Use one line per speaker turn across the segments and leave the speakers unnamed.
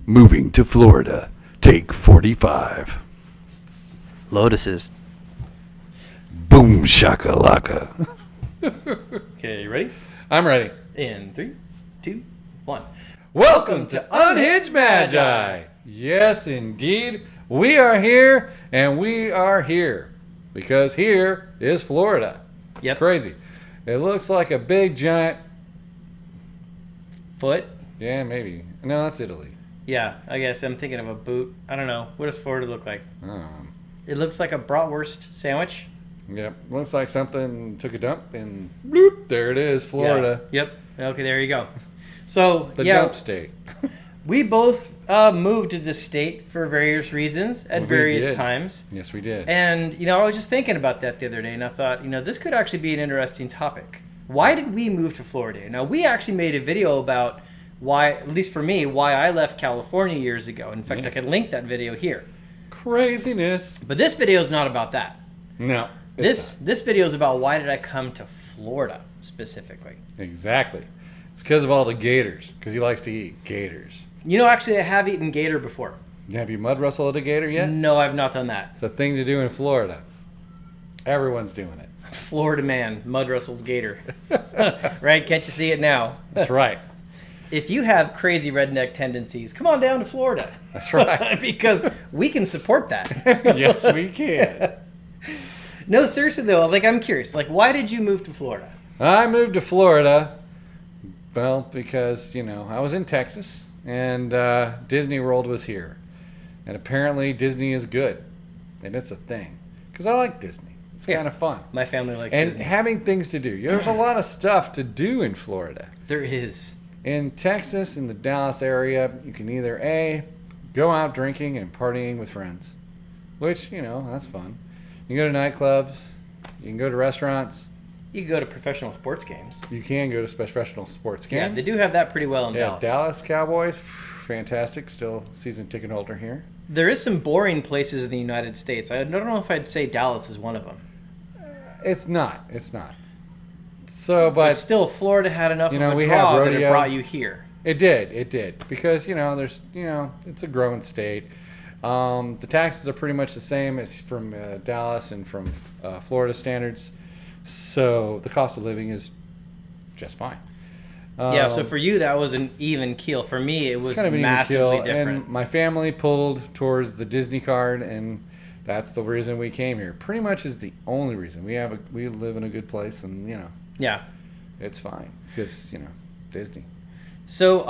Moving to Florida. Take 45.
Lotuses.
Boom shakalaka.
Okay, you ready?
I'm ready.
In 3, 2, 1.
Welcome to Unhinged Magi. Yes, indeed. We are here, and we are here. Because here is Florida.
Yep.
It's crazy. It looks like a big giant...
Foot?
Yeah, maybe. No, that's Italy.
Yeah, I guess I'm thinking of a boot. I don't know. What does Florida look like?
Um,
It looks like a bratwurst sandwich.
Yep. Looks like something took a dump, and bloop, there it is, Florida.
Yeah. Yep. Okay, there you go. So,
The
yeah,
dump state.
we both moved to this state for various reasons at
We
various
did.
times.
Yes, we did.
And, I was just thinking about that the other day, and I thought, this could actually be an interesting topic. Why did we move to Florida? Now, we actually made a video about why, at least for me, why I left California years ago. In fact, I could link that video here.
Craziness.
But this video is not about that.
No.
This video is about why did I come to Florida specifically.
Exactly. It's because of all the gators. Because he likes to eat gators.
Actually, I have eaten gator before.
Have you mud wrestled a gator yet?
No, I've not done that.
It's a thing to do in Florida. Everyone's doing it.
Florida man mud wrestles gator. Right? Can't you see it now?
That's right.
If you have crazy redneck tendencies, come on down to Florida.
That's right.
Because we can support that.
Yes, we can.
No, seriously though, I'm curious. Why did you move to Florida?
I moved to Florida, well, because, I was in Texas, and Disney World was here. And apparently Disney is good. And it's a thing. Because I like Disney. It's kind of fun.
My family likes
and
Disney.
having things to do. There's a lot of stuff to do in Florida.
There is.
In Texas, in the Dallas area, you can either A, go out drinking and partying with friends, which, that's fun. You can go to nightclubs. You can go to restaurants.
You can go to professional sports games.
You can go to professional sports games.
Yeah, they do have that pretty well in Dallas.
Dallas Cowboys, fantastic. Still season ticket holder here.
There is some boring places in the United States. I don't know if I'd say Dallas is one of them.
It's not. So, but
still, Florida had enough of a
we
draw
have
that it
rodeo.
brought you here.
It did. Because, there's, it's a growing state. The taxes are pretty much the same as from Dallas and from Florida standards. So the cost of living is just fine.
Yeah, so for you, that was an even keel. For me, it was
kind of an
massively
even keel,
different.
And my family pulled towards the Disney card, and that's the reason we came here. Pretty much is the only reason. We live in a good place, and,
Yeah.
it's fine. Because, Disney.
So,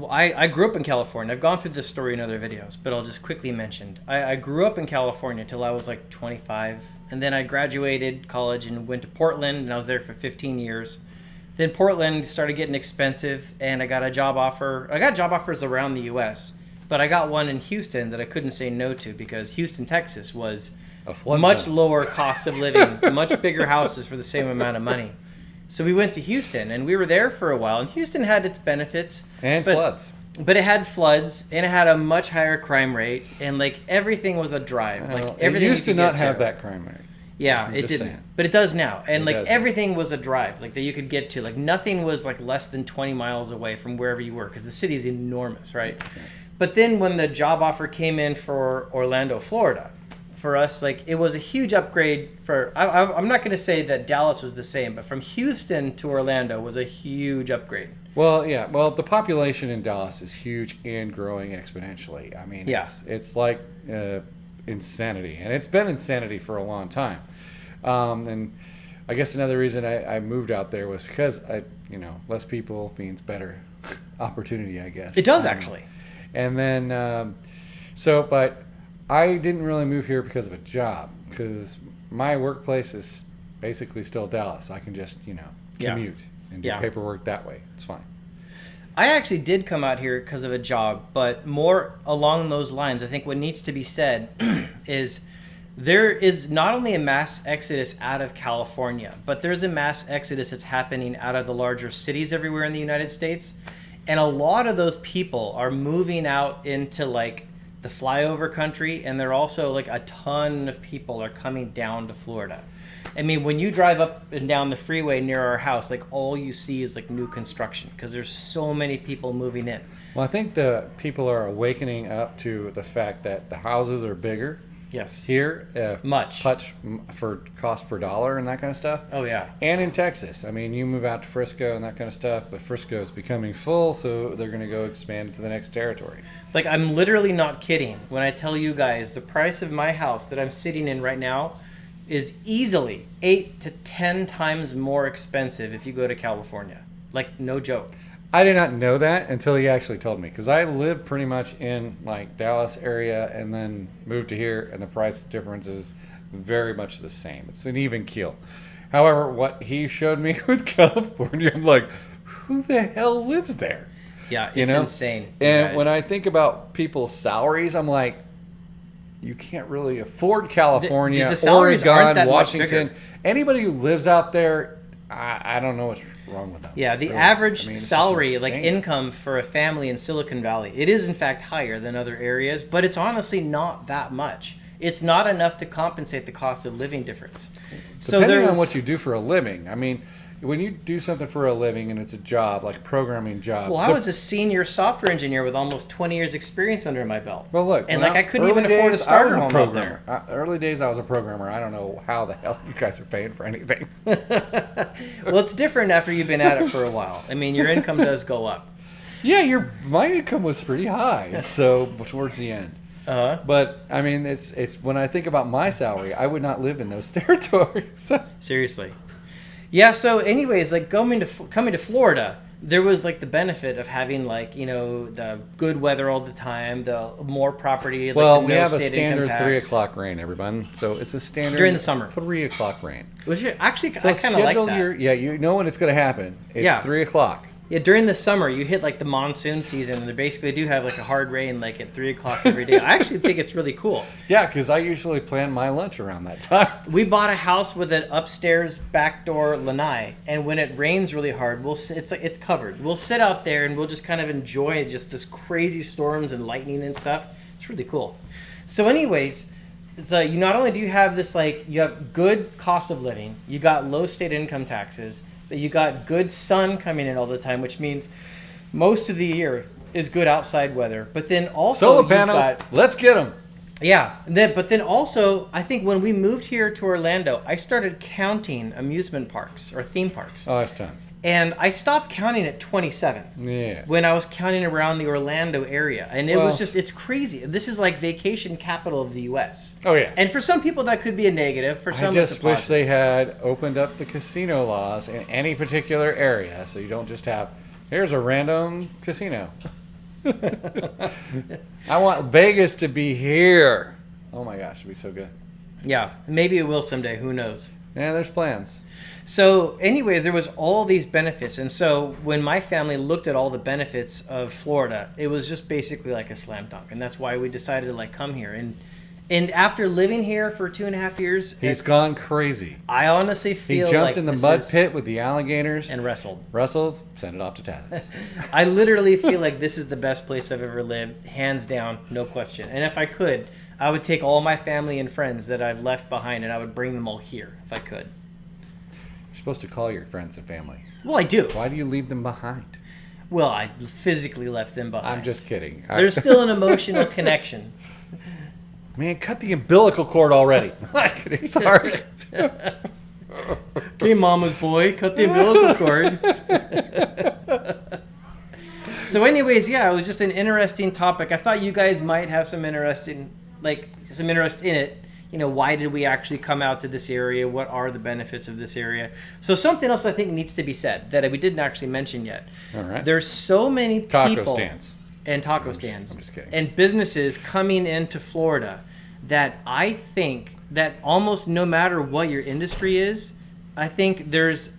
I grew up in California. I've gone through this story in other videos, but I'll just quickly mention. I grew up in California till I was 25, and then I graduated college and went to Portland, and I was there for 15 years. Then Portland started getting expensive, and I got a job offer. I got job offers around the U.S., but I got one in Houston that I couldn't say no to because Houston, Texas was
A flood
much
zone.
lower cost of living, much bigger houses for the same amount of money. So we went to Houston, and we were there for a while. And Houston had its benefits.
And floods.
But it had floods, and it had a much higher crime rate, and everything was a drive.
It
Everything
used
you
to
could
not
get
have
to.
that crime rate.
Yeah,
I'm
it
just
didn't.
saying.
But it does now. And
It does.
everything was a drive that you could get to. Nothing was less than 20 miles away from wherever you were because the city is enormous, right?
Okay.
But then when the job offer came in for Orlando, Florida, for us, it was a huge upgrade for... I'm not going to say that Dallas was the same, but from Houston to Orlando was a huge upgrade.
Well, yeah. Well, the population in Dallas is huge and growing exponentially. I mean,
Yeah.
it's like insanity. And it's been insanity for a long time. And I guess another reason I moved out there was because, less people means better opportunity, I guess.
It does, actually.
And then, but I didn't really move here because of a job, because my workplace is basically still Dallas. I can just, commute and do paperwork that way. It's fine.
I actually did come out here because of a job, but more along those lines. I think what needs to be said is there is not only a mass exodus out of California, but there's a mass exodus that's happening out of the larger cities everywhere in the United States. And a lot of those people are moving out into the flyover country, and they're also a ton of people are coming down to Florida. I mean, when you drive up and down the freeway near our house, all you see is new construction because there's so many people moving in.
Well, I think the people are awakening up to the fact that the houses are bigger
Yes.
here,
Much.
for cost per dollar and that kind of stuff.
Oh, yeah.
And in Texas, I mean, you move out to Frisco and that kind of stuff, but Frisco is becoming full, so they're going to go expand to the next territory.
Like, I'm literally not kidding when I tell you guys the price of my house that I'm sitting in right now is easily 8 to 10 times more expensive if you go to California. Like, no joke.
I did not know that until he actually told me, because I lived pretty much in like Dallas area and then moved to here, and the price difference is very much the same. It's an even keel. However, what he showed me with California, I'm like, who the hell lives there?
Yeah,
You
it's
know?
insane.
And
guys.
when I think about people's salaries, I'm like, you can't really afford California,
the salaries aren't
Oregon,
that much
Washington.
bigger.
Anybody who lives out there, I don't know what's wrong with them.
Yeah, the
Really.
average
I mean, it's just
salary, like
insane.
income for a family in Silicon Valley, it is in fact higher than other areas, but it's honestly not that much. It's not enough to compensate the cost of living difference. So
Depending
there's
on what you do for a living, I mean, when you do something for a living and it's a job, like a programming job.
Well, I was a senior software engineer with almost 20 years experience under my belt.
Well, look,
and
when
like I couldn't even
early
afford a
days, I
starter
was a
home out
programmer.
there.
Early days, I was a programmer. I don't know how the hell you guys are paying for anything.
Well, it's different after you've been at it for a while. I mean, your income does go up.
Yeah, my income was pretty high, so towards the end.
Uh-huh.
But I mean, it's when I think about my salary, I would not live in those territories.
Seriously. Yeah, so anyways, like coming to Florida, there was like the benefit of having like, you know, the good weather all the time, the more property, like
Well,
the
we
no
have a
state
standard
income tax.
3 o'clock rain, everyone. So it's a standard
During the summer.
3 o'clock rain.
Which actually,
So
I kind of like
schedule
that.
you know when it's going to happen. It's
Yeah.
3 o'clock.
Yeah, during the summer, you hit like the monsoon season, and they basically do have like a hard rain like at 3 o'clock every day. I actually think it's really cool.
Yeah, because I usually plan my lunch around that time.
We bought a house with an upstairs backdoor lanai, and when it rains really hard, it's covered. We'll sit out there and we'll just kind of enjoy just this crazy storms and lightning and stuff. It's really cool. So, anyways, so you not only do you have this like you have good cost of living, you got low state income taxes, but you got good sun coming in all the time, which means most of the year is good outside weather. But then also
Solar
you've
panels,
got
let's get them.
yeah, but then also, I think when we moved here to Orlando, I started counting amusement parks or theme parks.
Oh, there's tons.
And I stopped counting at 27
Yeah.
when I was counting around the Orlando area. And it
Well-
was just, it's crazy. This is like vacation capital of the U.S.
Oh, yeah.
And for some people, that could be a negative. For
I
some, it's
just
a
wish
positive.
they had opened up the casino laws in any particular area so you don't just have, here's a random casino. I want Vegas to be here. Oh my gosh, it'd be so good.
Yeah, maybe it will someday. Who knows?
Yeah, there's plans.
So anyway, there was all these benefits. And so when my family looked at all the benefits of Florida, it was just basically like a slam dunk. And that's why we decided to like come here. And after living here for 2.5 years,
He's gone crazy.
I honestly
He
feel
jumped
like
in the
this
mud
is-
pit with the alligators.
and wrestled.
Russell, send it off to Taz.
I literally feel like this is the best place I've ever lived, hands down, no question. And if I could, I would take all my family and friends that I've left behind and I would bring them all here if I could.
You're supposed to call your friends and family.
Well, I do.
Why do you leave them behind?
Well, I physically left them behind.
I'm just kidding.
There's still an emotional connection.
Man, cut the umbilical cord already. I'm kidding. Sorry.
Okay, mama's boy, cut the umbilical cord. So anyways, yeah, it was just an interesting topic. I thought you guys might have some interest in it. You know, why did we actually come out to this area? What are the benefits of this area? So something else I think needs to be said that we didn't actually mention yet.
All right.
There's so many
Taco
people
stands.
and taco stands
I'm just kidding.
and businesses coming into Florida that I think that almost no matter what your industry is, I think there's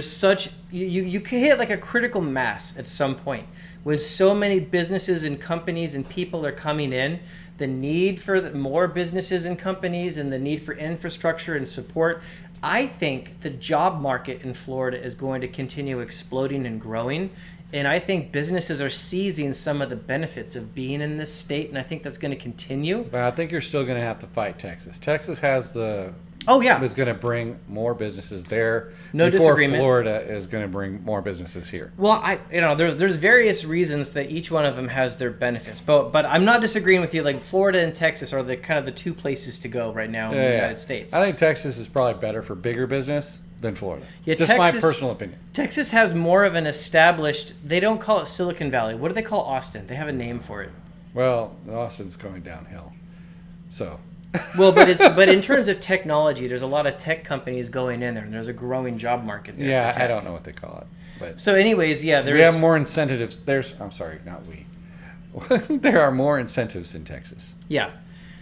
such you can hit like a critical mass at some point when so many businesses and companies and people are coming in. The need for more businesses and companies and the need for infrastructure and support. I think the job market in Florida is going to continue exploding and growing. And I think businesses are seizing some of the benefits of being in this state. And I think that's going to continue.
But I think you're still going to have to fight Texas. Texas has the
Oh yeah,
is going to bring more businesses there.
No
before
disagreement.
Florida is going to bring more businesses here.
Well, there's various reasons that each one of them has their benefits, but I'm not disagreeing with you. Like Florida and Texas are the kind of the two places to go right now in the United States.
I think Texas is probably better for bigger business than Florida.
Yeah,
just
Texas,
my personal opinion.
Texas has more of an established. They don't call it Silicon Valley. What do they call Austin? They have a name for it.
Well, Austin's going downhill, so.
Well, but in terms of technology, there's a lot of tech companies going in there, and there's a growing job market there.
Yeah,
for tech.
I don't know what they call it, but
so, anyways, yeah,
we have more incentives. I'm sorry, not we. There are more incentives in Texas.
Yeah.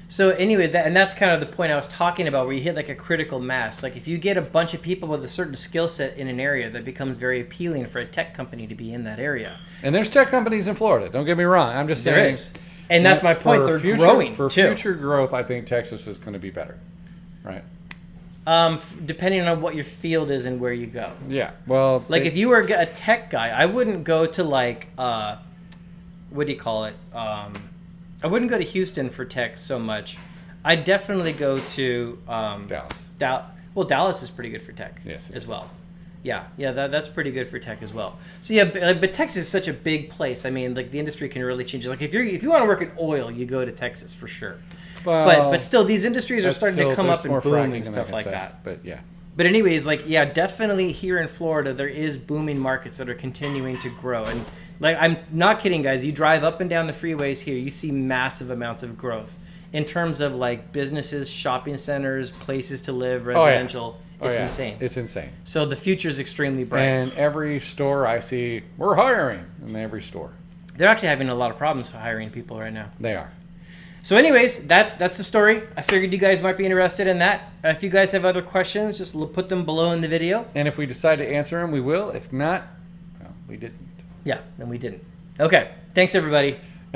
So anyway, that's kind of the point I was talking about, where you hit like a critical mass. Like if you get a bunch of people with a certain skill set in an area, that becomes very appealing for a tech company to be in that area.
And there's tech companies in Florida. Don't get me wrong. I'm just saying.
There is. And that's my point. They're growing
for
too.
future growth. I think Texas is going to be better, right?
Depending on what your field is and where you go.
Yeah. Well,
like if you were a tech guy, I wouldn't go to like what do you call it? I wouldn't go to Houston for tech so much. I'd definitely go to
Dallas.
Well, Dallas is pretty good for tech as well. Yeah, that's pretty good for tech as well. So yeah, but Texas is such a big place. I mean, like the industry can really change. Like if you want to work in oil, you go to Texas for sure.
Well,
but still, these industries are starting to come up and boom and stuff like that.
But yeah.
But anyways, like yeah, definitely here in Florida, there is booming markets that are continuing to grow. And like I'm not kidding, guys. You drive up and down the freeways here, you see massive amounts of growth in terms of like businesses, shopping centers, places to live, residential. It's insane.
It's insane.
So the future is extremely bright.
And every store I see, we're hiring in every store.
They're actually having a lot of problems hiring people right now.
They are.
So anyways, that's the story. I figured you guys might be interested in that. If you guys have other questions, just put them below in the video.
And if we decide to answer them, we will. If not, well, we didn't.
Yeah, then we didn't. Okay. Thanks, everybody.